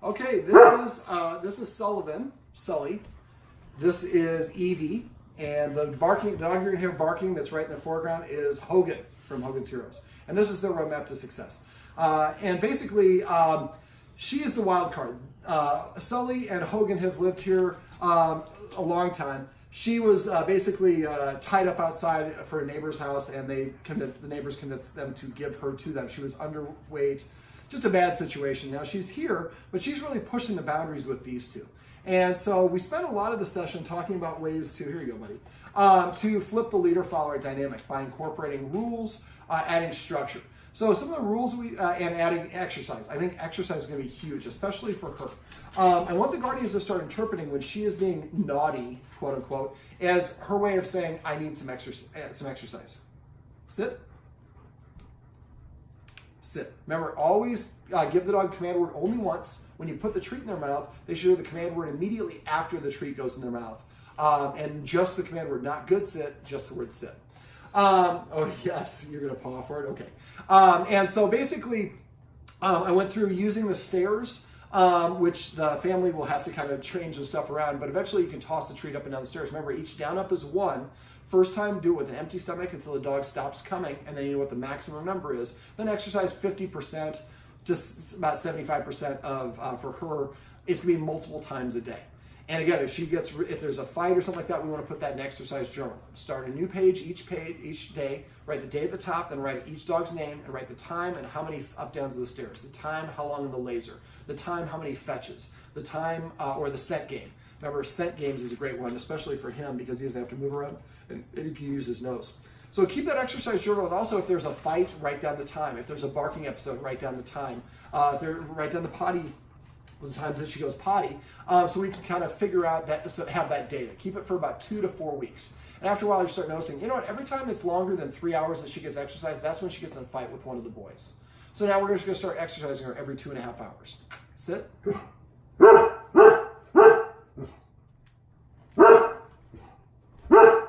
Okay, this is Sully. This is Evie, and the dog you're gonna hear barking that's right in the foreground is Hogan from Hogan's Heroes, and this is their roadmap to success. And basically, she is the wild card. Sully and Hogan have lived here a long time. She was basically tied up outside for a neighbor's house, and the neighbors convinced them to give her to them. She was underweight, just a bad situation. Now she's here, but she's really pushing the boundaries with these two. And so we spent a lot of the session talking about ways to, here you go, buddy, to flip the leader-follower dynamic by incorporating rules, adding structure. So some of the rules and adding exercise. I think exercise is going to be huge, especially for her. I want the guardians to start interpreting when she is being naughty, quote unquote, as her way of saying, I need some exercise. Sit. Sit. Remember, always give the dog the command word only once. When you put the treat in their mouth, they should hear the command word immediately after the treat goes in their mouth. And just the command word, not good sit, just the word sit. Oh yes, you're going to paw for it? Okay. And so basically, I went through using the stairs, which the family will have to kind of change some stuff around, but eventually you can toss the treat up and down the stairs. Remember, each down up is one. First time, do it with an empty stomach until the dog stops coming, and then you know what the maximum number is. Then exercise 50% to about 75% of, for her, it's going to be multiple times a day. And again, if there's a fight or something like that, we want to put that in exercise journal. Start a new page each day, write the day at the top, then write each dog's name, and write the time and how many up-downs of the stairs, the time, how long in the laser, the time, how many fetches, the time, or the scent game. Remember, scent games is a great one, especially for him because he doesn't have to move around and he can use his nose. So keep that exercise journal, and also if there's a fight, write down the time. If there's a barking episode, write down the time. Write down the potty, the times that she goes potty, so we can kind of figure out that, so have that data. Keep it for about 2 to 4 weeks. And after a while, you start noticing, you know what, every time it's longer than 3 hours that she gets exercise, that's when she gets in a fight with one of the boys. So now we're just going to start exercising her every 2.5 hours. Sit.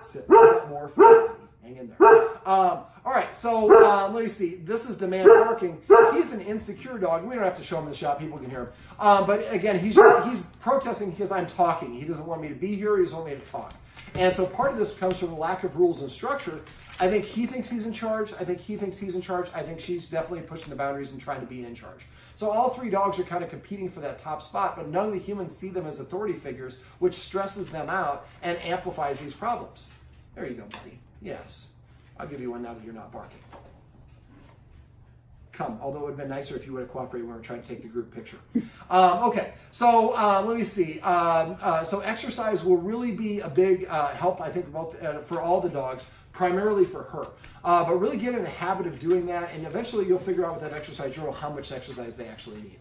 Sit. More for hang in there. All right, so let me see. This is Demand Barking. He's an insecure dog. We don't have to show him in the shop. People can hear him. But again, he's protesting because I'm talking. He doesn't want me to be here. He doesn't want me to talk. And so part of this comes from the lack of rules and structure. I think he thinks he's in charge. I think he thinks he's in charge. I think she's definitely pushing the boundaries and trying to be in charge. So all three dogs are kind of competing for that top spot, but none of the humans see them as authority figures, which stresses them out and amplifies these problems. There you go, buddy. Yes. I'll give you one now that you're not barking. Come, although it would have been nicer if you would have cooperated when we were trying to take the group picture. Okay, so let me see. So exercise will really be a big help, I think, both for all the dogs, primarily for her. But really get in a habit of doing that, and eventually you'll figure out with that exercise journal how much exercise they actually need.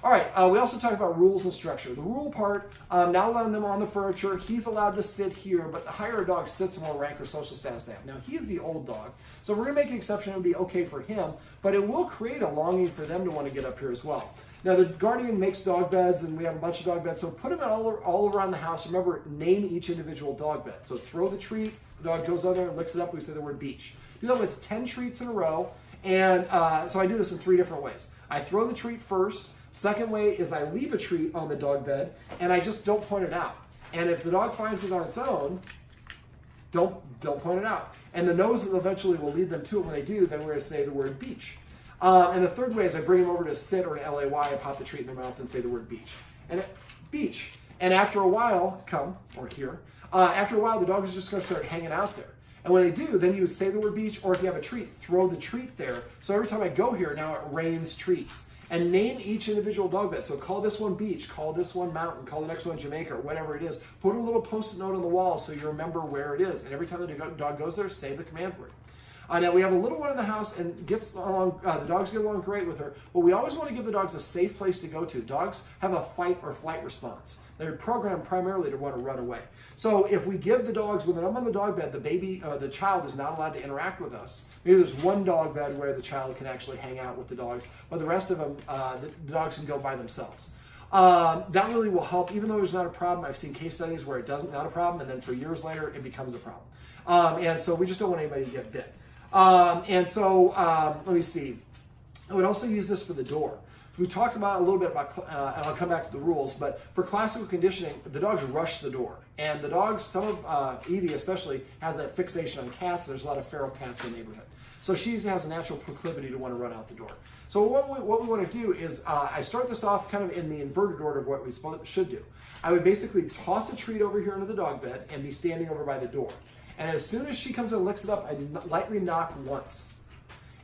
All right, we also talked about rules and structure. The rule part, now allowing them on the furniture, he's allowed to sit here, but the higher a dog sits, the more rank or social status they have. Now, he's the old dog, so we're going to make an exception. It would be okay for him, but it will create a longing for them to want to get up here as well. Now, the guardian makes dog beds, and we have a bunch of dog beds, so put them all around the house. Remember, name each individual dog bed. So throw the treat, the dog goes over there and licks it up, we say the word beach. Do that with 10 treats in a row, and so I do this in 3 different ways. I throw the treat first. Second way is I leave a treat on the dog bed, and I just don't point it out. And if the dog finds it on its own, don't point it out. And the nose eventually will lead them to it. When they do, then we're going to say the word beach. And the third way is I bring them over to sit or an LAY and pop the treat in their mouth and say the word beach. And beach. And after a while, come, or here, after a while the dog is just going to start hanging out there. And when they do, then you say the word beach, or if you have a treat, throw the treat there. So every time I go here, now it rains treats. And name each individual dog bed. So call this one beach, call this one mountain, call the next one Jamaica, or whatever it is. Put a little post-it note on the wall so you remember where it is. And every time the dog goes there, say the command word. Now we have a little one in the house and gets along. The dogs get along great with her, but we always want to give the dogs a safe place to go to. Dogs have a fight or flight response. They're programmed primarily to want to run away. So if we give the dogs, when I'm on the dog bed, the child is not allowed to interact with us. Maybe there's one dog bed where the child can actually hang out with the dogs, but the rest of them, the dogs can go by themselves. That really will help, even though there's not a problem. I've seen case studies where it doesn't, not a problem, and then for years later, it becomes a problem. And so we just don't want anybody to get bit. Let me see. I would also use this for the door. We talked about a little bit about, and I'll come back to the rules, but for classical conditioning, the dogs rush the door. And the dogs, some of Evie especially, has that fixation on cats. There's a lot of feral cats in the neighborhood. So she has a natural proclivity to want to run out the door. So what we want to do is, I start this off kind of in the inverted order of what we should do. I would basically toss a treat over here into the dog bed and be standing over by the door. And as soon as she comes and licks it up, I lightly knock once.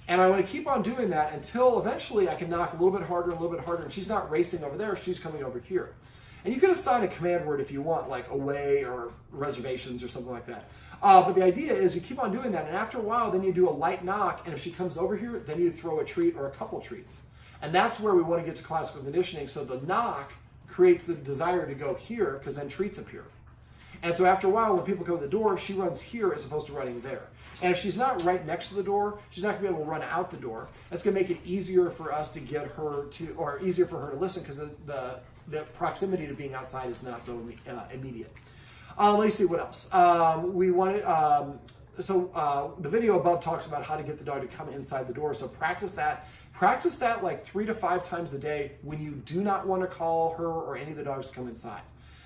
And I want to keep on doing that until eventually I can knock a little bit harder, and she's not racing over there, she's coming over here. And you can assign a command word if you want, like away or reservations or something like that. But the idea is you keep on doing that, and after a while, then you do a light knock, and if she comes over here, then you throw a treat or a couple treats. And that's where we want to get to classical conditioning, so the knock creates the desire to go here, because then treats appear. And so after a while, when people go to the door, she runs here as opposed to running there. And if she's not right next to the door, she's not going to be able to run out the door. That's going to make it easier for us to get her to, or easier for her to listen, because the proximity to being outside is not so immediate. Let me see what else. The video above talks about how to get the dog to come inside the door. So practice that. Practice that like 3 to 5 times a day when you do not want to call her or any of the dogs to come inside.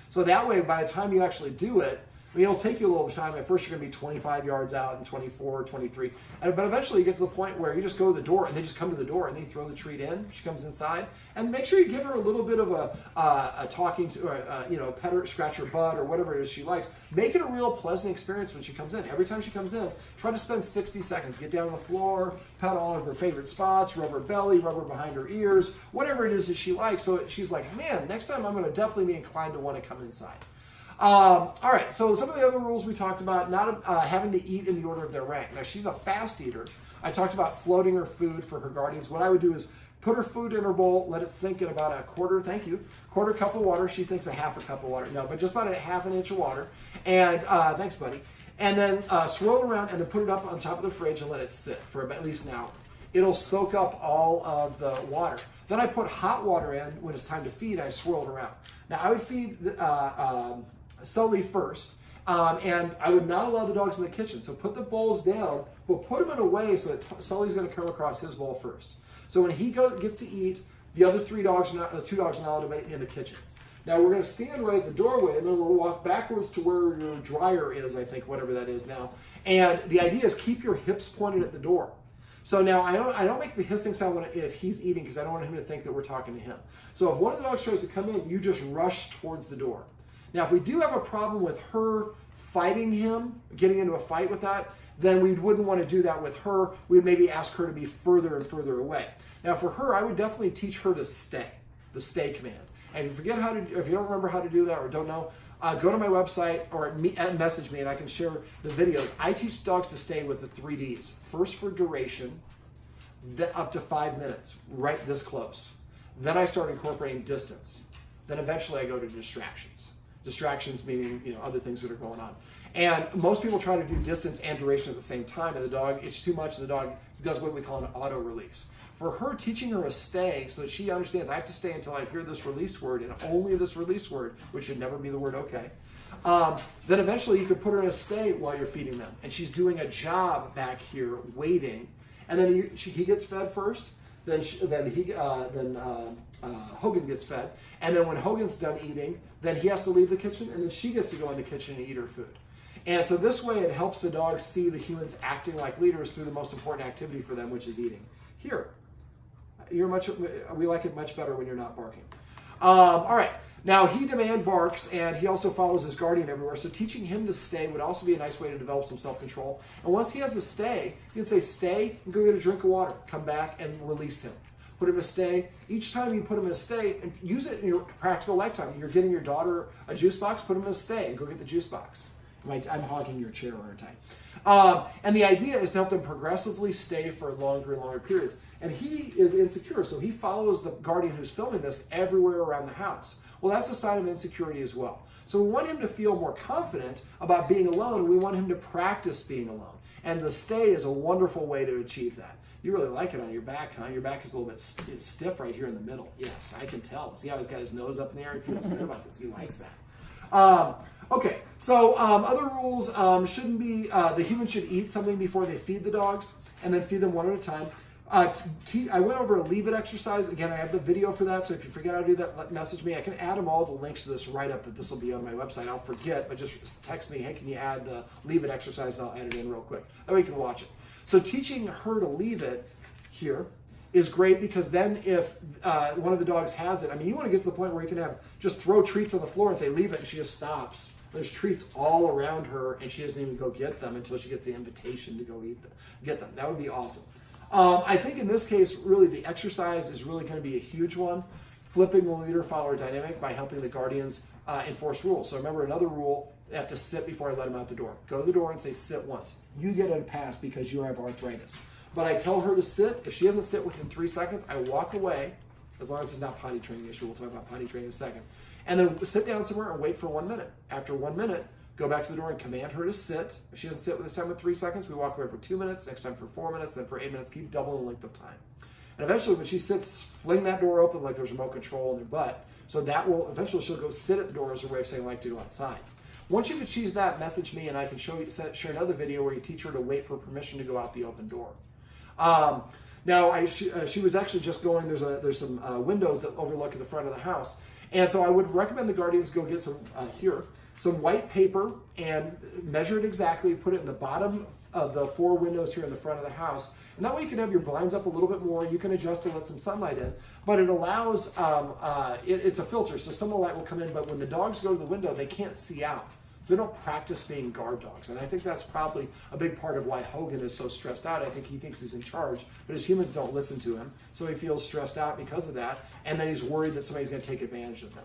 So that way, by the time you actually do it, I mean, it'll take you a little time. At first, you're going to be 25 yards out and 24, 23. But eventually, you get to the point where you just go to the door, and they just come to the door, and they throw the treat in. She comes inside. And make sure you give her a little bit of a talking to, or, pet her, scratch her butt, or whatever it is she likes. Make it a real pleasant experience when she comes in. Every time she comes in, try to spend 60 seconds. Get down on the floor, pet all of her favorite spots, rub her belly, rub her behind her ears, whatever it is that she likes. So she's like, man, next time I'm going to definitely be inclined to want to come inside. All right, so some of the other rules we talked about, not having to eat in the order of their rank. Now, she's a fast eater. I talked about floating her food for her guardians. What I would do is put her food in her bowl, let it sink in about a quarter cup of water. She thinks a half a cup of water. No, but just about a half an inch of water. And thanks, buddy. And then swirl it around and then put it up on top of the fridge and let it sit for at least an hour. It'll soak up all of the water. Then I put hot water in when it's time to feed. I swirl it around. Now, I would feed Sully first, and I would not allow the dogs in the kitchen. So put the bowls down, but put them in a way so that Sully's going to come across his bowl first. So when he gets to eat, the other two dogs are not allowed to be in the kitchen. Now we're going to stand right at the doorway, and then we'll walk backwards to where your dryer is, I think, whatever that is now. And the idea is keep your hips pointed at the door. So now I don't make the hissing sound if he's eating, because I don't want him to think that we're talking to him. So if one of the dogs tries to come in, you just rush towards the door. Now, if we do have a problem with her fighting him, getting into a fight with that, then we wouldn't want to do that with her. We'd maybe ask her to be further and further away. Now, for her, I would definitely teach her to stay, the stay command. And if you don't remember how to do that or don't know, go to my website or message me and I can share the videos. I teach dogs to stay with the 3 Ds. First for duration, then up to 5 minutes, right this close. Then I start incorporating distance. Then eventually I go to distractions. Distractions meaning, other things that are going on. And most people try to do distance and duration at the same time, and the dog, it's too much, the dog does what we call an auto release. For her, teaching her a stay so that she understands I have to stay until I hear this release word, and only this release word, which should never be the word okay. Then eventually you could put her in a stay while you're feeding them. And she's doing a job back here, waiting. And then he gets fed first. Then Hogan gets fed. And then when Hogan's done eating, then he has to leave the kitchen, and then she gets to go in the kitchen and eat her food. And so this way it helps the dogs see the humans acting like leaders through the most important activity for them, which is eating. Here, we like it much better when you're not barking. All right. Now, he demand barks, and he also follows his guardian everywhere, so teaching him to stay would also be a nice way to develop some self-control. And once he has a stay, you can say, stay, and go get a drink of water. Come back and release him. Put him in a stay. Each time you put him in a stay, and use it in your practical lifetime. You're getting your daughter a juice box, put him in a stay, and go get the juice box. I'm hogging your chair, aren't I? And the idea is to help them progressively stay for longer and longer periods. And he is insecure, so he follows the guardian who's filming this everywhere around the house. Well, that's a sign of insecurity as well. So we want him to feel more confident about being alone, and we want him to practice being alone. And the stay is a wonderful way to achieve that. You really like it on your back, huh? Your back is a little bit stiff right here in the middle. Yes, I can tell. See how he's got his nose up in the air? He feels good about this. He likes that. Okay, so other rules shouldn't be, the human should eat something before they feed the dogs, and then feed them one at a time. I went over a leave it exercise. Again, I have the video for that, so if you forget how to do that, message me. I can add them all the links to this write-up that this will be on my website. I'll forget, but just text me, hey, can you add the leave it exercise, and I'll add it in real quick. That way you can watch it. So teaching her to leave it here is great, because then if one of the dogs has it, I mean, you want to get to the point where you can just throw treats on the floor and say leave it, and she just stops. There's treats all around her, and she doesn't even go get them until she gets the invitation to go get them. That would be awesome. I think in this case, really, the exercise is really going to be a huge one. Flipping the leader-follower dynamic by helping the guardians enforce rules. So remember, another rule, they have to sit before I let them out the door. Go to the door and say sit once. You get a pass because you have arthritis. But I tell her to sit. If she doesn't sit within 3 seconds, I walk away, as long as it's not potty training issue. We'll talk about potty training in a second. And then sit down somewhere and wait for 1 minute. After 1 minute, go back to the door and command her to sit. If she doesn't sit this time with 3 seconds, we walk away for 2 minutes, next time for 4 minutes, then for 8 minutes, keep doubling the length of time. And eventually when she sits, fling that door open like there's remote control in their butt. So that will, eventually she'll go sit at the door as a way of saying, I like to go outside. Once you've achieved that, message me and I can share another video where you teach her to wait for permission to go out the open door. Now, she was actually just going, there's some windows that overlook the front of the house. And so I would recommend the guardians go get some white paper and measure it exactly, put it in the bottom of the 4 windows here in the front of the house. And that way you can have your blinds up a little bit more. You can adjust to let some sunlight in. But it allows, it's a filter, so some of the light will come in, but when the dogs go to the window, they can't see out. So they don't practice being guard dogs. And I think that's probably a big part of why Hogan is so stressed out. I think he thinks he's in charge, but his humans don't listen to him. So he feels stressed out because of that. And then he's worried that somebody's going to take advantage of him.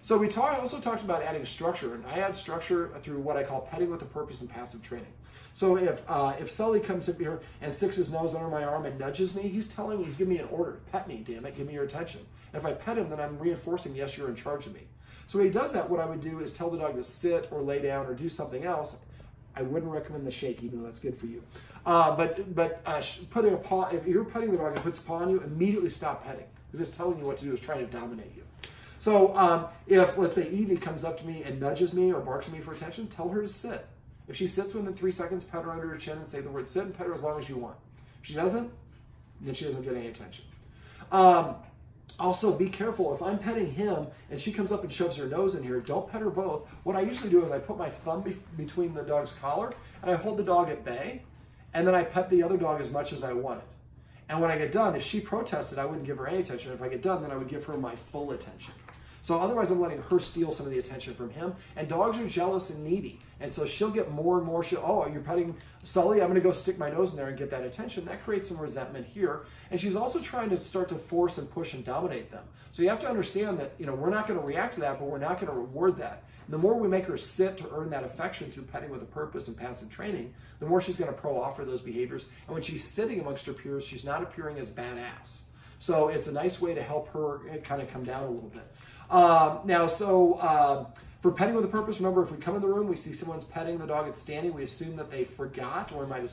So we also talked about adding structure. And I add structure through what I call petting with a purpose and passive training. So if Sully comes up here and sticks his nose under my arm and nudges me, he's telling me, he's giving me an order. Pet me, damn it, give me your attention. And if I pet him, then I'm reinforcing, yes, you're in charge of me. So when he does that, what I would do is tell the dog to sit or lay down or do something else. I wouldn't recommend the shake, even though that's good for you. Putting a paw, if you're petting the dog and puts a paw on you, immediately stop petting, because it's telling you what to do, is trying to dominate you. So if, let's say, Evie comes up to me and nudges me or barks at me for attention, tell her to sit. If she sits within 3 seconds, pet her under her chin and say the word sit, and pet her as long as you want. If she doesn't, then she doesn't get any attention. Also, be careful. If I'm petting him and she comes up and shoves her nose in here, don't pet her both. What I usually do is I put my thumb between the dog's collar and I hold the dog at bay, and then I pet the other dog as much as I wanted. And when I get done, if she protested, I wouldn't give her any attention. If I get done, then I would give her my full attention. So otherwise, I'm letting her steal some of the attention from him. And dogs are jealous and needy. And so she'll get more and more. Oh, you're petting Sully? I'm going to go stick my nose in there and get that attention. That creates some resentment here. And she's also trying to start to force and push and dominate them. So you have to understand that, we're not going to react to that, but we're not going to reward that. And the more we make her sit to earn that affection through petting with a purpose and passive training, the more she's going to offer those behaviors. And when she's sitting amongst her peers, she's not appearing as badass. So it's a nice way to help her kind of come down a little bit. For petting with a purpose, remember, if we come in the room, we see someone's petting the dog that's standing, we assume that they forgot, or we might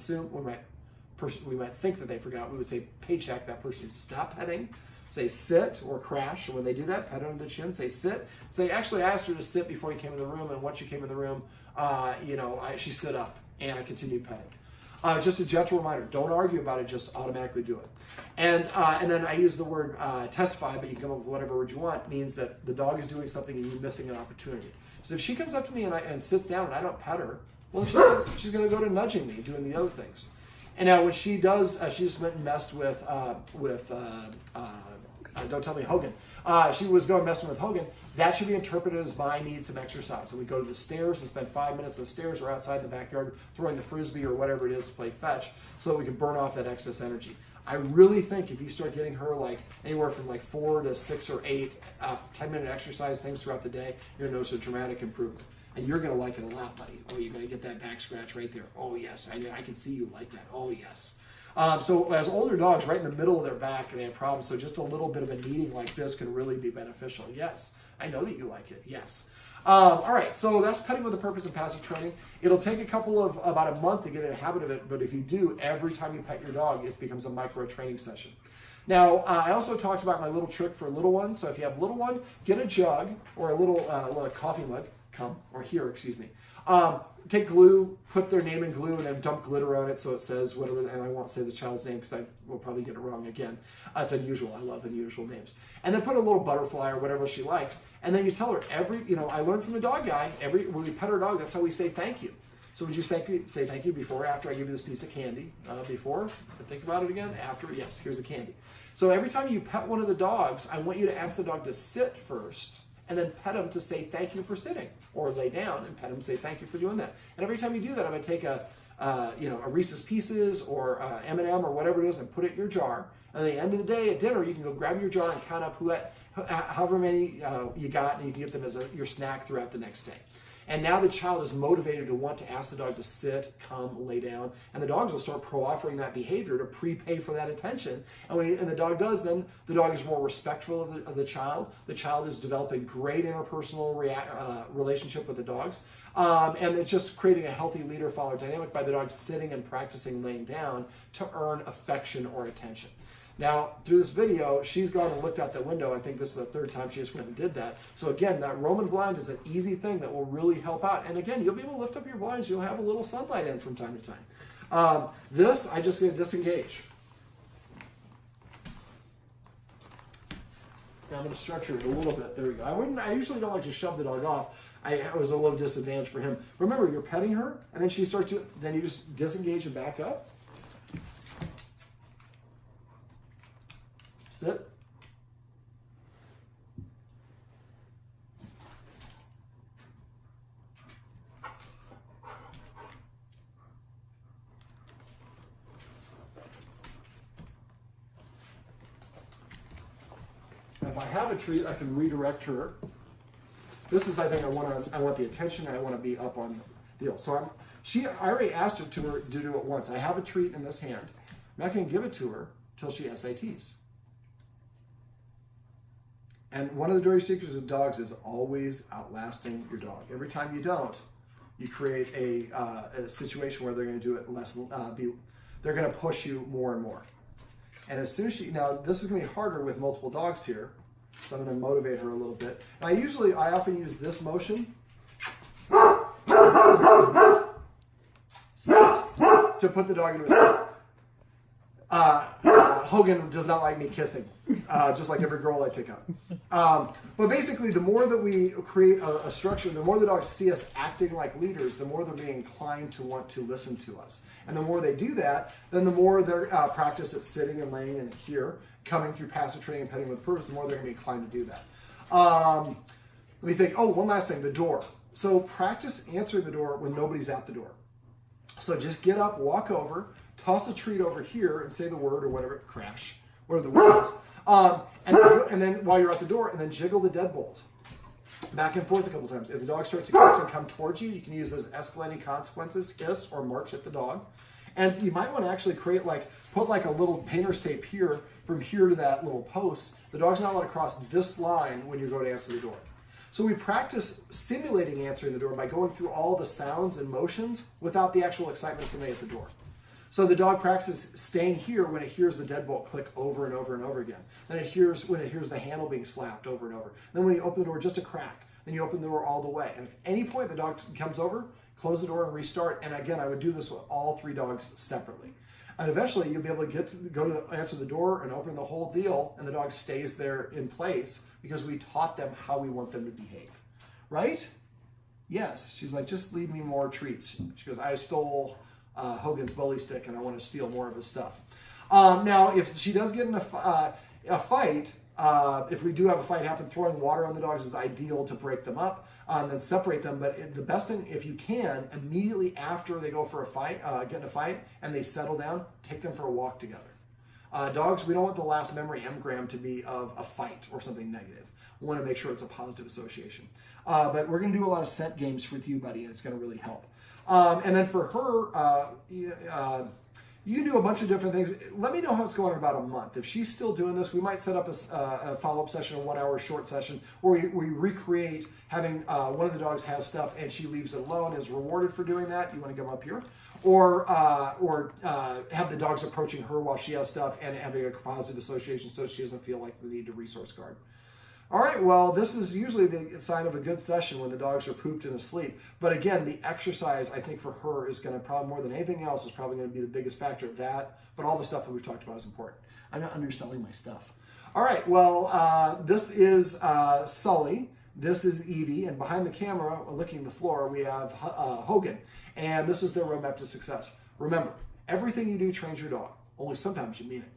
think that they forgot. We would say, paycheck, that person needs to stop petting, say sit or crash. And when they do that, pet under the chin, say sit. Say, actually, I asked her to sit before you came in the room, and once she came in the room, she stood up, and I continued petting. Just a gentle reminder, don't argue about it, just automatically do it. And then I use the word testify, but you can come up with whatever word you want, means that the dog is doing something and you're missing an opportunity. So if she comes up to me and sits down and I don't pet her, well, she's going to go to nudging me and doing the other things. And now when she does, she just went and messed with don't tell me Hogan. She was going messing with Hogan. That should be interpreted as I need some exercise. So we go to the stairs and spend 5 minutes on the stairs or outside the backyard throwing the frisbee or whatever it is to play fetch so that we can burn off that excess energy. I really think if you start getting her anywhere from 4 to 6 or 8 10-minute exercise things throughout the day, you're going to notice a dramatic improvement. And you're going to like it a lot, buddy. Oh, you're going to get that back scratch right there. Oh, yes. I can see you like that. Oh, yes. So as older dogs, right in the middle of their back, they have problems. So just a little bit of a kneading like this can really be beneficial. Yes. I know that you like it. Yes. All right. So that's petting with a purpose and passive training. It'll take about a month to get in a habit of it. But if you do, every time you pet your dog, it becomes a micro training session. Now, I also talked about my little trick for little ones. So if you have a little one, get a jug or a little coffee mug, or here, excuse me. Take glue, put their name in glue, and then dump glitter on it so it says whatever, and I won't say the child's name because I will probably get it wrong again. It's unusual. I love unusual names. And then put a little butterfly or whatever she likes, and then you tell her I learned from the dog guy, when we pet our dog, that's how we say thank you. So would you say thank you before or after I give you this piece of candy? Before? Think about it again. After? Yes, here's the candy. So every time you pet one of the dogs, I want you to ask the dog to sit first, and then pet him to say thank you for sitting, or lay down and pet him and say thank you for doing that. And every time you do that, I'm going to take a Reese's Pieces or M&M or whatever it is and put it in your jar. And at the end of the day at dinner, you can go grab your jar and count up however many you got, and you can get them as your snack throughout the next day. And now the child is motivated to want to ask the dog to sit, come, lay down, and the dogs will start pro-offering that behavior to prepay for that attention. And the dog does, then the dog is more respectful of the child. The child is developing great interpersonal relationship with the dogs. And it's just creating a healthy leader-follower dynamic by the dog sitting and practicing laying down to earn affection or attention. Now, through this video, she's gone and looked out the window. I think this is the third time she just went and did that. So again, that Roman blind is an easy thing that will really help out. And again, you'll be able to lift up your blinds. You'll have a little sunlight in from time to time. This, I'm just going to disengage. Now I'm going to structure it a little bit. There we go. I usually don't like to shove the dog off. I was a little disadvantage for him. Remember, you're petting her, and then she starts to, then you just disengage and back up. Sit. If I have a treat, I can redirect her. This is, I think, I want the attention. I want to be up on the deal. So I already asked her to do it once. I have a treat in this hand. I'm not going to give it to her till she SATs. And one of the dirty secrets of dogs is always outlasting your dog. Every time you don't, you create a situation where they're going to do it less. They're going to push you more and more. And as soon as now this is going to be harder with multiple dogs here, so I'm going to motivate her a little bit. And I often use this motion to put the dog into a sit. Hogan does not like me kissing, just like every girl I take out. But basically, the more that we create a structure, the more the dogs see us acting like leaders, the more they're being inclined to want to listen to us. And the more they do that, then the more their practice at sitting and laying and here, coming through passive training and petting with purpose, the more they're going to be inclined to do that. Let me think. Oh, one last thing, the door. So practice answering the door when nobody's at the door. So just get up, walk over, toss a treat over here and say the word or whatever, crash, whatever the word is. And then while you're at the door, and then jiggle the deadbolt back and forth a couple times. If the dog starts to come towards you, you can use those escalating consequences, hiss or march at the dog. And you might want to actually put like a little painter's tape here, from here to that little post. The dog's not allowed to cross this line when you go to answer the door. So we practice simulating answering the door by going through all the sounds and motions without the actual excitement of somebody at the door. So the dog practices staying here when it hears the deadbolt click over and over and over again. Then when it hears the handle being slapped over and over. Then when you open the door, just a crack. Then you open the door all the way. And if at any point the dog comes over, close the door and restart. And again, I would do this with all three dogs separately. And eventually you'll be able to go to answer the door and open the whole deal, and the dog stays there in place because we taught them how we want them to behave. Right? Yes. She's like, just leave me more treats. She goes, I stole Hogan's bully stick and I want to steal more of his stuff. Now, if she does get in a fight, if we do have a fight happen, throwing water on the dogs is ideal to break them up, then separate them. But the best thing, if you can, immediately after they go for a fight, get in a fight, and they settle down, take them for a walk together. Dogs, we don't want the last memory engram to be of a fight or something negative. We want to make sure it's a positive association. But we're going to do a lot of scent games with you, buddy, and it's going to really help. And then for her, you can do a bunch of different things. Let me know how it's going in about a month. If she's still doing this, we might set up a follow-up session, a 1 hour short session, where we recreate having one of the dogs has stuff and she leaves it alone, is rewarded for doing that. You want to come up here. Or have the dogs approaching her while she has stuff and having a positive association so she doesn't feel like the need to resource guard. All right, well, this is usually the sign of a good session when the dogs are pooped and asleep. But again, the exercise, I think, for her is going to probably, more than anything else, is probably going to be the biggest factor. That, but all the stuff that we've talked about is important. I'm not underselling my stuff. All right, well, this is Sully. This is Evie. And behind the camera, licking the floor, we have Hogan. And this is their roadmap to success. Remember, everything you do trains your dog. Only sometimes you mean it.